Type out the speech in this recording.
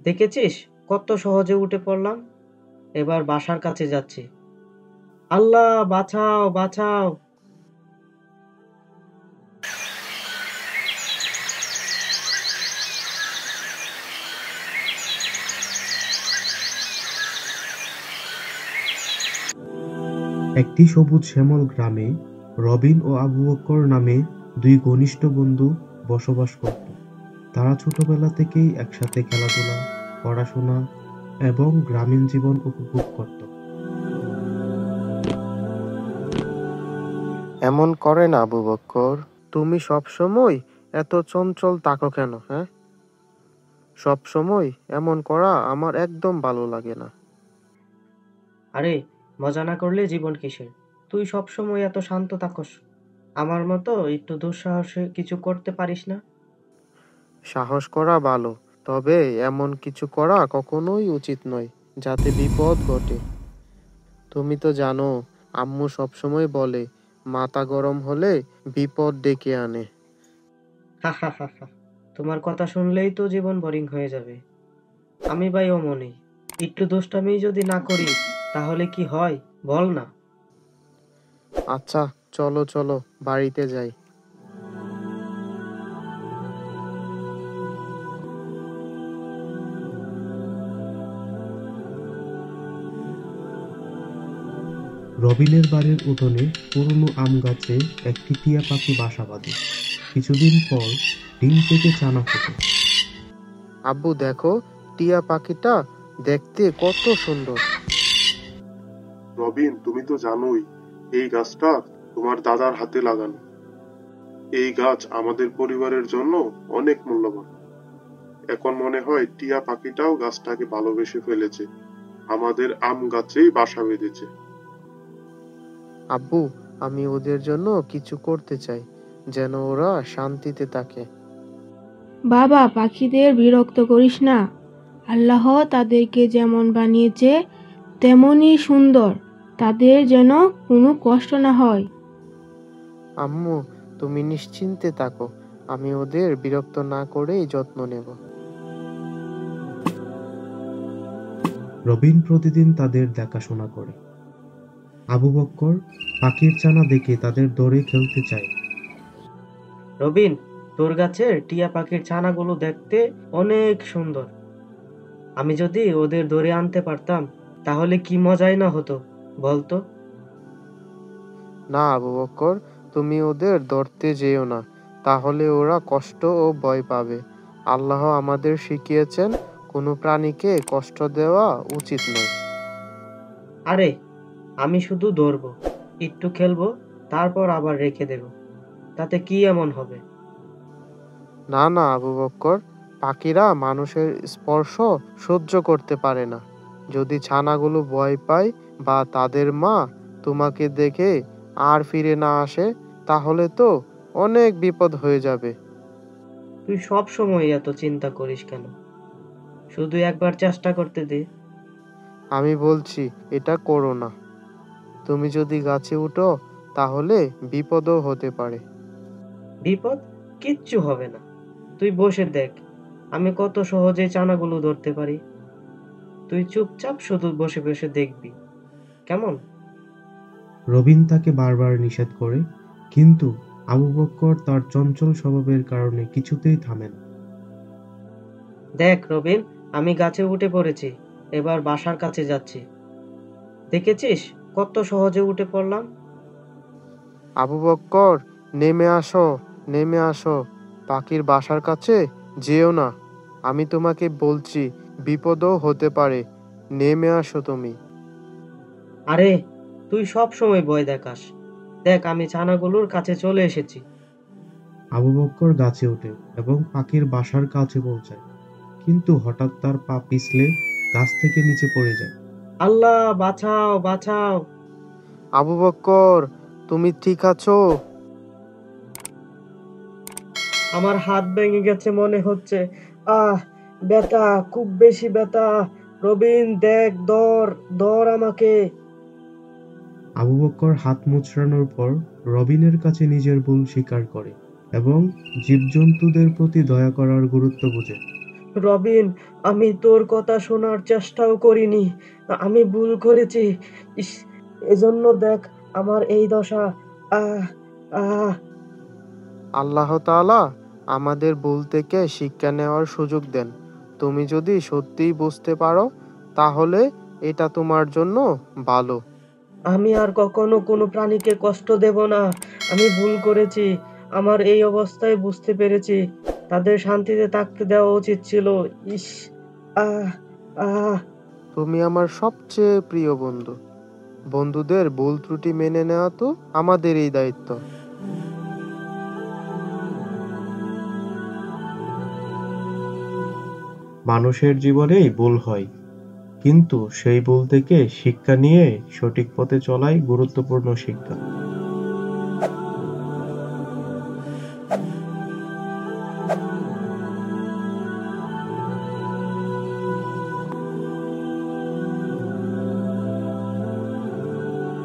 দেখেছিস কত সহজে উঠে পড়লাম। এবার বাসার কাছে যাচ্ছি। আল্লাহ, বাঁচাও বাঁচাও। একটি সবুজ শ্যামল গ্রামে রবিন ও আবু বকর নামে দুই ঘনিষ্ঠ বন্ধু বসবাস করত। তারা ছোটবেলা থেকেই একসাথে খেলাধুলা, পড়াশোনা এবং গ্রামীণ জীবন উপভোগ করত। এমন করে না আবু বক্কর, তুমি সব সময় এত চঞ্চল থাকো কেন? হ্যাঁ, সব সময় এমন করা আমার একদম ভালো লাগে না। আরে, মজা না করলে জীবন কিসের? তুই সব সময় এত শান্ত থাকস, আমার মতো একটু দুঃসাহসে কিছু করতে পারিস না? সাহস করা ভালো, তবে এমন কিছু করা কখনোই উচিত নয় যাতে বিপদ ঘটে। তুমি তো জানো, আম্মু সবসময় বলে মাথা গরম হলে বিপদ ডেকে আনে। হা হা হা হা। তোমার কথা শুনলেই তো জীবন বোরিং হয়ে যাবে। আমি ভাই অমনি, একটু দুষ্টামি যদি না করি তাহলে কি হয় বল না? আচ্ছা, চলো চলো বাড়িতে যাই। রবিনের বাড়ির উঠোনে পুরনো আম গাছে একটি টিয়া পাখি বাসা বাঁধে। কিছুদিন পর ডিম থেকে ছানা ফোটে। আব্বু দেখো, টিয়া পাখিটা দেখতে কত সুন্দর। রবিন, তুমি তো জানোই এই গাছটা তোমার দাদার হাতে লাগানো। এই গাছ আমাদের পরিবারের জন্য অনেক মূল্যবান। এখন মনে হয় টিয়া পাখিটাও গাছটাকে ভালোবেসে ফেলেছে, আমাদের আম গাছেই বাসা বেঁধেছে। আব্বু, আমি ওদের জন্য কিছু করতে চাই, যেন ওরা শান্তিতে থাকে। বাবা, পাখিদের বিরক্ত করিস না। আল্লাহ তাদেরকে যেমন বানিয়েছে তেমনই সুন্দর, তাদের যেন কোনো কষ্ট না হয়। আম্মু, তুমি নিশ্চিন্তে থাকো, আমি ওদের বিরক্ত না করেই যত্ন নেব। রবিন প্রতিদিন তাদের দেখাশোনা করে। আবু বক্কর পাখির ছানা দেখে তাদের দরে খেলতে চায়। রবিন, তোর গাছের টিয়া পাখির ছানাগুলো দেখতে অনেক সুন্দর। আমি যদি ওদের ধরে আনতে পারতাম তাহলে কি মজাই না হতো বলতো? না আবু বক্কর, তুমি ওদের ধরতে যেও না, তাহলে ওরা কষ্ট ও ভয় পাবে। আল্লাহ আমাদের শিখিয়েছেন কোনো প্রাণীকে কষ্ট দেওয়া উচিত নয়। আরে, আমি শুধু ধরবো, একটু খেলবো, তারপর আবার রেখে দেব। তাতে কি এমন হবে? না না আবু বক্কর, পাখিরা মানুষের স্পর্শ সহ্য করতে পারে না। যদি ছানাগুলো ভয় পায় বা তাদের মা তোমাকে দেখে আর ফিরে না আসে, তাহলে তো অনেক বিপদ হয়ে যাবে। তুই সব সময় এত চিন্তা করিস কেন? শুধু একবার চেষ্টা করতে দে। আমি বলছি, এটা করো না। তুমি যদি গাছে উঠো তাহলে বিপদও হতে পারে। বিপদ? কিচ্ছু হবে না। তুই বসে দেখ, আমি কত সহজে চানাগুলো ধরতে পারি। তুই চুপচাপ শুধু বসে বসে দেখবি, কেমন? রবিন তাকে বারবার নিষেধ করে, কিন্তু আবু বক্কর তার চঞ্চল স্বভাবের কারণে কিছুতেই থামে না। দেখ রবিন, আমি গাছে উঠে পড়েছি। এবার বাসার কাছে যাচ্ছি। দেখেছিস কত সহজে উঠে পড়লাম। আবু বক্কর, নেমে আসো, নেমে আসো। পাখির বাসার কাছে যেও না। আমি তোমাকে বলছি, বিপদও হতে পারে। নেমে আসো তুমি। আরে, তুই সব সময় ভয় দেখাস। দেখ, আমি ছানাগুলোর কাছে চলে এসেছি। আবু বক্কর গাছে ওঠে এবং পাখির বাসার কাছে পৌঁছায়, কিন্তু হঠাৎ তার পা পিছলে গাছ থেকে নিচে পড়ে যায়। আল্লাহ, বাঁচাও বাঁচাও। আবু বক্কর, তুমি ঠিক আছো? আমার হাত ভেঙে গেছে মনে হচ্ছে। আহ, ব্যথা, খুব বেশি ব্যথা। রবিন দেখ, ধর ধর আমাকে। আবু বক্কর হাত মোচড়ানোর পর রবিনের কাছে নিজের ভুল স্বীকার করে এবং জীবজন্তুদের প্রতি দয়া করার গুরুত্ব বোঝে। রবিন, আমি তোর কথা শোনার চেষ্টাও করিনি। আমি ভুল করেছি। ইস, এজন্য দেখ আমার এই দশা। আহ আহ আল্লাহ তাআলা আমাদের ভুল থেকে শিক্ষা নেওয়ার সুযোগ দেন। তুমি যদি সত্যিই বুঝতে পারো তাহলে এটা তোমার জন্য ভালো। আমি আর কখনো কোনো প্রাণীকে কষ্ট দেব না। আমি ভুল করেছি। আমার এই অবস্থায় বুঝতে পেরেছি তাদের শান্তিতে থাকতে দেওয়া উচিত ছিল। ইস, আহ আহ তুমি আমার সবচেয়ে প্রিয় বন্ধু। বন্ধুদের ভুল ত্রুটি মেনে নেওয়া তো আমাদেরই দায়িত্ব। মানুষের জীবনেই ভুল হয়, কিন্তু সেই ভুল থেকে শিক্ষা নিয়ে সঠিক পথে চলাই গুরুত্বপূর্ণ শিক্ষা।